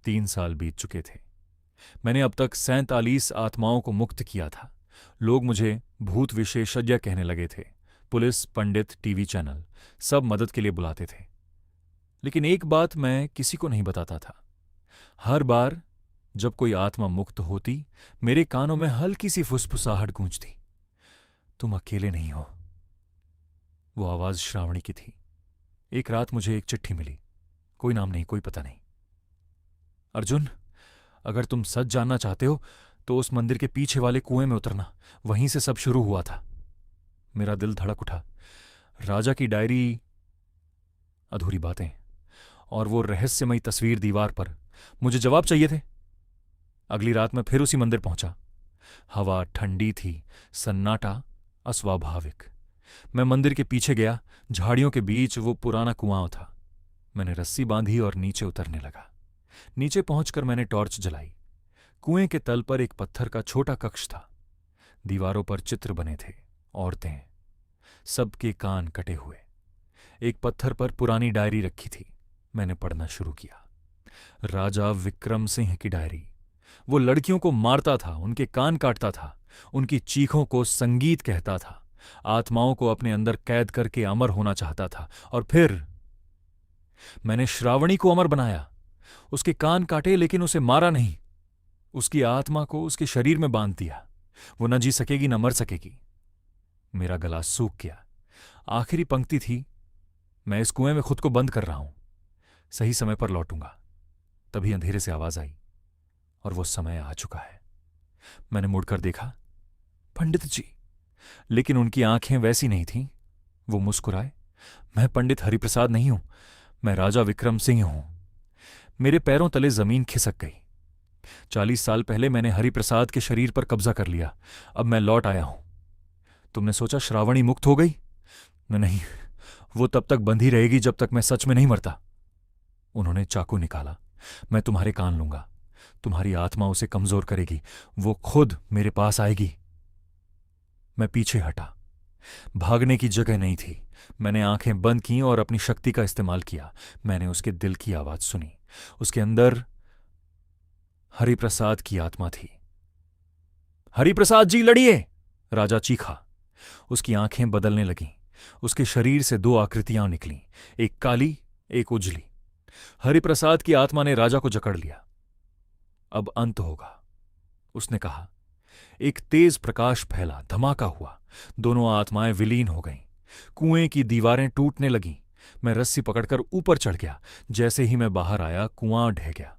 3 साल बीत चुके थे। मैंने अब तक 47 आत्माओं को मुक्त किया था। लोग मुझे भूत विशेषज्ञ कहने लगे थे। पुलिस, पंडित, टीवी चैनल सब मदद के लिए बुलाते थे। लेकिन एक बात मैं किसी को नहीं बताता था। हर बार जब कोई आत्मा मुक्त होती, मेरे कानों में हल्की सी फुसफुसाहट गूंजती, तुम अकेले नहीं हो। वो आवाज श्रावणी की थी। एक रात मुझे एक चिट्ठी मिली। कोई नाम नहीं, कोई पता नहीं। अर्जुन, अगर तुम सच जानना चाहते हो तो उस मंदिर के पीछे वाले कुएं में उतरना। वहीं से सब शुरू हुआ था। मेरा दिल धड़क उठा। राजा की डायरी, अधूरी बातें और वो रहस्यमयी तस्वीर दीवार पर। मुझे जवाब चाहिए थे। अगली रात मैं फिर उसी मंदिर पहुंचा। हवा ठंडी थी, सन्नाटा अस्वाभाविक। मैं मंदिर के पीछे गया। झाड़ियों के बीच वो पुराना कुआं था। मैंने रस्सी बांधी और नीचे उतरने लगा। नीचे पहुंचकर मैंने टॉर्च जलाई। कुएं के तल पर एक पत्थर का छोटा कक्ष था। दीवारों पर चित्र बने थे, औरतें, सबके कान कटे हुए। एक पत्थर पर पुरानी डायरी रखी थी। मैंने पढ़ना शुरू किया। राजा विक्रम सिंह की डायरी। वो लड़कियों को मारता था, उनके कान काटता था, उनकी चीखों को संगीत कहता था, आत्माओं को अपने अंदर कैद करके अमर होना चाहता था। और फिर मैंने श्रावणी को अमर बनाया। उसके कान काटे लेकिन उसे मारा नहीं। उसकी आत्मा को उसके शरीर में बांध दिया। वो न जी सकेगी न मर सकेगी। मेरा गला सूख गया। आखिरी पंक्ति थी, मैं इस कुएं में खुद को बंद कर रहा हूं, सही समय पर लौटूंगा। तभी अंधेरे से आवाज आई और वो समय आ चुका है। मैंने मुड़कर देखा, पंडित जी। लेकिन उनकी आंखें वैसी नहीं थीं। वो मुस्कुराए। मैं पंडित हरिप्रसाद नहीं हूं, मैं राजा विक्रम सिंह हूं। मेरे पैरों तले जमीन खिसक गई। 40 साल पहले मैंने हरिप्रसाद के शरीर पर कब्जा कर लिया। अब मैं लौट आया हूं। तुमने सोचा श्रावणी मुक्त हो गई? नहीं, वो तब तक बंधी रहेगी जब तक मैं सच में नहीं मरता। उन्होंने चाकू निकाला। मैं तुम्हारे कान लूंगा। तुम्हारी आत्मा उसे कमजोर करेगी। वो खुद मेरे पास आएगी। मैं पीछे हटा। भागने की जगह नहीं थी। मैंने आंखें बंद की और अपनी शक्ति का इस्तेमाल किया। मैंने उसके दिल की आवाज सुनी। उसके अंदर हरिप्रसाद की आत्मा थी। हरिप्रसाद जी, लड़िए! राजा चीखा। उसकी आंखें बदलने लगीं। उसके शरीर से 2 आकृतियां निकलीं, एक काली, एक उजली। हरिप्रसाद की आत्मा ने राजा को जकड़ लिया। अब अंत होगा, उसने कहा। एक तेज प्रकाश फैला, धमाका हुआ। दोनों आत्माएं विलीन हो गईं। कुएं की दीवारें टूटने लगीं। मैं रस्सी पकड़कर ऊपर चढ़ गया। जैसे ही मैं बाहर आया, कुआं ढह गया।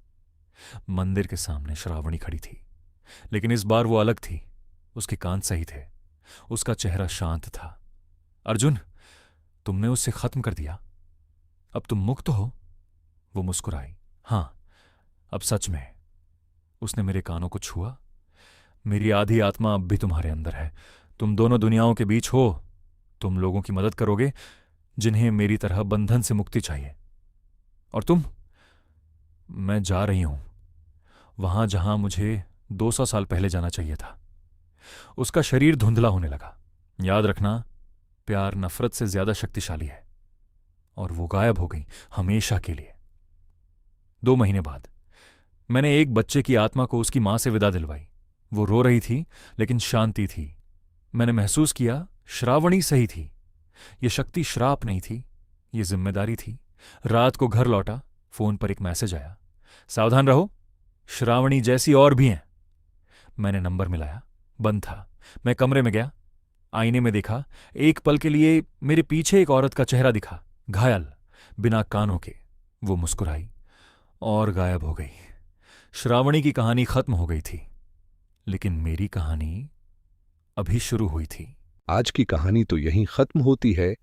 मंदिर के सामने श्रावणी खड़ी थी, लेकिन इस बार वो अलग थी। उसके कान सही थे, उसका चेहरा शांत था। अर्जुन, तुमने उसे खत्म कर दिया। अब तुम मुक्त हो। वो मुस्कुराई। हां, अब सच में। उसने मेरे कानों को छुआ। मेरी आधी आत्मा अब भी तुम्हारे अंदर है। तुम दोनों दुनियाओं के बीच हो। तुम लोगों की मदद करोगे जिन्हें मेरी तरह बंधन से मुक्ति चाहिए। और तुम? मैं जा रही हूं, वहां जहां मुझे 200 साल पहले जाना चाहिए था। उसका शरीर धुंधला होने लगा। याद रखना, प्यार नफरत से ज्यादा शक्तिशाली है। और वो गायब हो गई, हमेशा के लिए। 2 महीने बाद मैंने एक बच्चे की आत्मा को उसकी मां से विदा दिलवाई। वो रो रही थी, लेकिन शांति थी। मैंने महसूस किया, श्रावणी सही थी। ये शक्ति श्राप नहीं थी, ये जिम्मेदारी थी। रात को घर लौटा। फोन पर एक मैसेज आया, सावधान रहो, श्रावणी जैसी और भी हैं। मैंने नंबर मिलाया, बंद था। मैं कमरे में गया, आईने में देखा। एक पल के लिए मेरे पीछे एक औरत का चेहरा दिखा, घायल, बिना कानों के। वो मुस्कुराई और गायब हो गई। श्रावणी की कहानी खत्म हो गई थी, लेकिन मेरी कहानी अभी शुरू हुई थी। आज की कहानी तो यहीं खत्म होती है,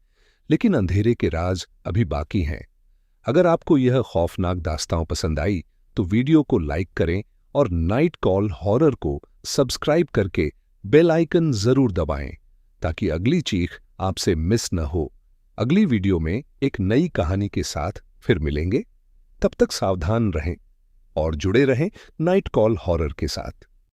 लेकिन अंधेरे के राज अभी बाकी हैं। अगर आपको यह खौफनाक दास्तां पसंद आई तो वीडियो को लाइक करें और नाइट कॉल हॉरर को सब्सक्राइब करके बेल आइकन जरूर दबाएं, ताकि अगली चीख आपसे मिस न हो। अगली वीडियो में एक नई कहानी के साथ फिर मिलेंगे। तब तक सावधान रहें और जुड़े रहें नाइट कॉल हॉरर के साथ।